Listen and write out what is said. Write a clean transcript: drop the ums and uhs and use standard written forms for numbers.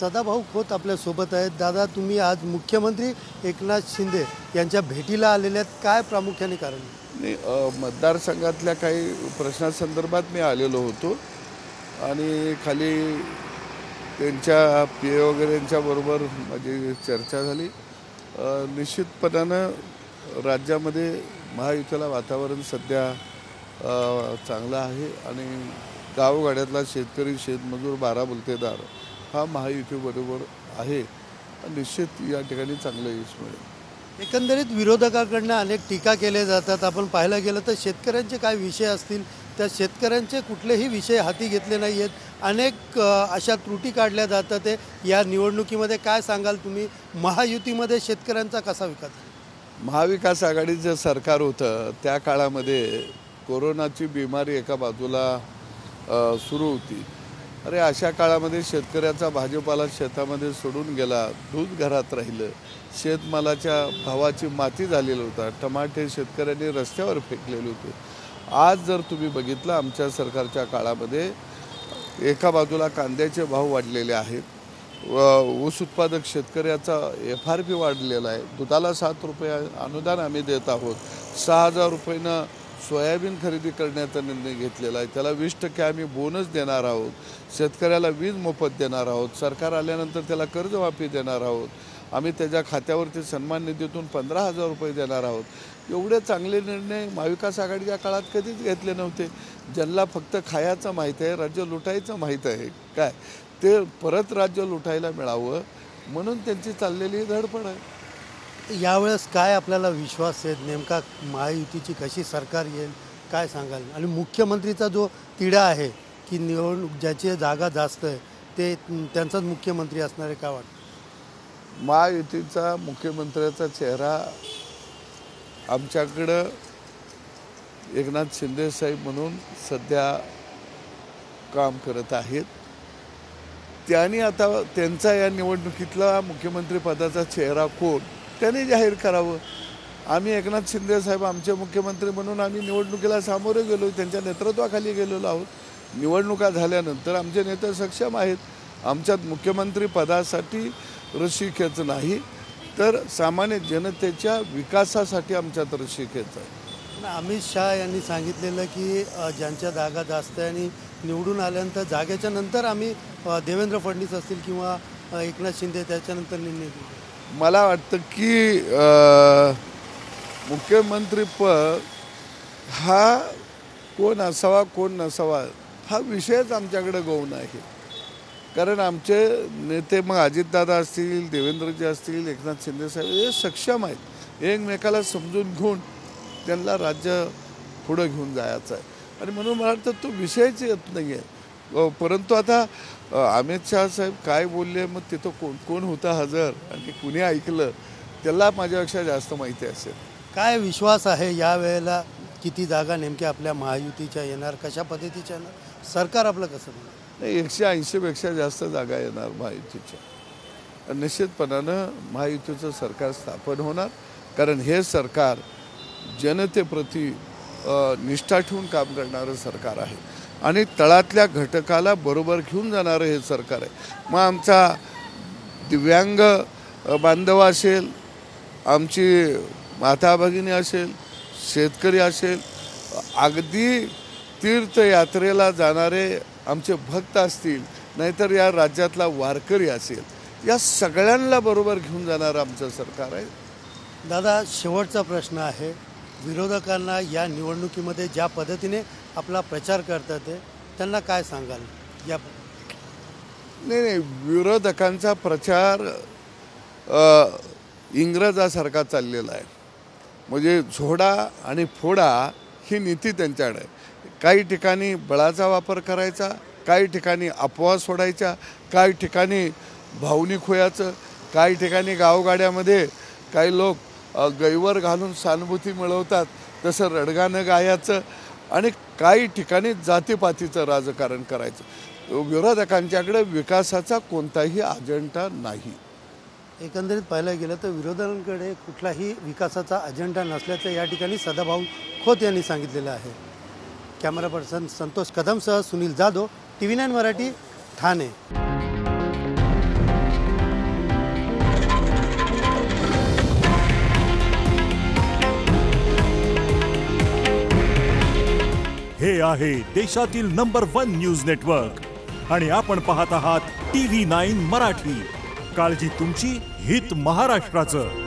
सदाभाऊ खोत आपल्यासोबत आहेत। दादा, तुम्ही आज मुख्यमंत्री एकनाथ शिंदे यांच्या भेटीला आलेले आहेत, काय प्रामुख्याने कारण? नाही, मतदारसंघातल्या काही प्रश्नासंदर्भात मी आलेलो होतो आणि खाली त्यांच्या पी वगैरे यांच्याबरोबर माझी चर्चा झाली। निश्चितपणानं राज्यामध्ये महायुतीला वातावरण सध्या चांगलं आहे आणि गावगाड्यातला शेतकरी, शेतमजूर, बाराबुलतेदार हा महायुतीबरोबर आहे। निश्चित या ठिकाणी चांगलं यश मिळेल। एकंदरीत विरोधकांकडून अनेक टीका केल्या जातात। आपण पाहायला गेलं तर शेतकऱ्यांचे काय विषय असतील, त्या शेतकऱ्यांचे कुठलेही विषय हाती घेतले नाही आहेत। अनेक अशा त्रुटी काढल्या जातात। ते या निवडणुकीमध्ये काय सांगाल तुम्ही? महायुतीमध्ये शेतकऱ्यांचा कसा विकास? महाविकास आघाडीचं सरकार होतं त्या काळामध्ये कोरोनाची बिमारी एका बाजूला सुरू होती। अरे अशा काळामध्ये शेतकऱ्याचा भाजीपाला शेतामध्ये सोडून गेला, दूध घरात राहिलं, शेतमालाच्या भावाची माती झालेली होता, टमाटे शेतकऱ्यांनी रस्त्यावर फेकलेले होते। आज जर तुम्ही बघितलं आमच्या सरकारच्या काळामध्ये एका बाजूला कांद्याचे भाव वाढलेले आहेत, ऊस उत्पादक शेतकऱ्याचा FRP वाढलेला आहे, दुधाला 7 रुपये अनुदान आम्ही देत आहोत, 6,000 रुपयानं सोयाबीन खरेदी करण्याचा निर्णय घेतलेला आहे, त्याला 20% आम्ही बोनस देणार आहोत, शेतकऱ्याला वीज मोफत देणार आहोत, सरकार आल्यानंतर त्याला कर्जमाफी देणार आहोत, आम्ही त्याच्या खात्यावरती सन्मान निधीतून 15,000 रुपये देणार आहोत। एवढे चांगले निर्णय महाविकास आघाडीच्या काळात कधीच घेतले नव्हते। ज्यांना फक्त खायचं माहीत आहे, राज्य लुटायचं माहीत आहे, काय ते परत राज्य लुटायला मिळावं म्हणून त्यांची चाललेली धडपड आहे। यावेळेस काय आपल्याला विश्वास आहे? नेमका महायुतीची कशी सरकार येईल, काय सांगाल? आणि मुख्यमंत्रीचा जो तिढा आहे की निवडणूक ज्याची जागा जास्त आहे ते त्यांचाच मुख्यमंत्री असणार आहे, काय वाटतं? महायुतीचा मुख्यमंत्र्याचा चेहरा आमच्याकडं एकनाथ शिंदे साहेब म्हणून सध्या काम करत आहेत। त्यांनी आता त्यांचा या निवडणुकीतला मुख्यमंत्री पदाचा चेहरा कोण त्यांनी जाहीर करावं। आम्ही एकनाथ शिंदे साहेब आमचे मुख्यमंत्री म्हणून आम्ही निवडणुकीला सामोरे गेलो, त्यांच्या नेतृत्वाखाली गेलेलो आहोत। निवडणुका झाल्यानंतर आमचे नेते सक्षम आहेत। आमच्यात मुख्यमंत्री पदासाठी रस्सीखेच नाही तर सामान्य जनतेच्या विकासासाठी आमच्यात रस्सीखेच आहे। अमित शहा यांनी सांगितलेलं की ज्यांच्या जागा जास्त आहे आणि निवडून आल्यानंतर जागेच्या नंतर आम्ही देवेंद्र फडणवीस असतील किंवा एकनाथ शिंदे त्याच्यानंतर निर्णय घेऊ। मला वाटतं की मुख्यमंत्रीपद हा कोण असावा कोण नसावा हा विषयच आमच्याकडे गौण आहे। कारण आमचे नेते मग अजितदादा असतील, देवेंद्रजी असतील, एकनाथ शिंदे साहेब हे सक्षम आहेत, एकमेकाला समजून घेऊन त्यांना राज्य पुढं घेऊन जायचं आहे आणि म्हणून मला वाटतं तो विषयच येत नाही आहे। परंतु आता अमित शहा साहेब काय बोलले, मग तिथं कोण कोण होता हजर आणि कुणी ऐकलं त्याला माझ्यापेक्षा जास्त माहिती असेल। काय विश्वास आहे यावेळेला? किती जागा नेमक्या आपल्या महायुतीच्या येणार, कशा पद्धतीच्या येणार, सरकार आपलं कसं होणार? नाही, 180पेक्षा जास्त जागा येणार महायुतीच्या। निश्चितपणानं महायुतीचं सरकार स्थापन होणार कारण हे सरकार जनतेप्रती निष्ठा ठेवून काम करणारं सरकार आहे आणि तळातल्या घटकाला बरोबर घेऊन जाणारं हे सरकार आहे। मग आमचा दिव्यांग बांधव असेल, आमची माता भगिनी असेल, शेतकरी असेल, अगदी तीर्थयात्रेला जाणारे आमचे भक्त असतील, नाहीतर या राज्यातला वारकरी असेल, या सगळ्यांना बरोबर घेऊन जाणारं आमचं सरकार आहे। दादा, शेवटचा प्रश्न आहे, विरोधकांना या निवडणुकीमध्ये ज्या पद्धतीने आपला प्रचार करतात ते त्यांना काय सांगाल? या नाही, विरोधकांचा प्रचार इंग्रजासारखा चाललेला आहे। म्हणजे झोडा आणि फोडा ही नीती त्यांच्याकडे आहे। काही ठिकाणी बळाचा वापर करायचा, काही ठिकाणी अफवा सोडायच्या, काही ठिकाणी भावनिक होयाचं, काही ठिकाणी गावगाड्यामध्ये काही लोक गैवर घालून सहानुभूती मिळवतात तसं रडगाणं गायचं आणि काही ठिकाणी जातीपातीचं राजकारण करायचं। विरोधकांच्याकडे विकासाचा कोणताही अजेंडा नाही। एकंदरीत पाहायला गेलं तर विरोधकांकडे कुठलाही विकासाचा अजेंडा नसल्याचं या ठिकाणी सदाभाऊ खोत यांनी सांगितलेलं आहे। कॅमेरा पर्सन संतोष कदमसह सुनील जाधव, TV9 मराठी, ठाणे। हे आहे देशातील नंबर 1 न्यूज नेटवर्क आणि आपण पाहत आहात TV9 मराठी. काळजी तुमची, हित महाराष्ट्राचं.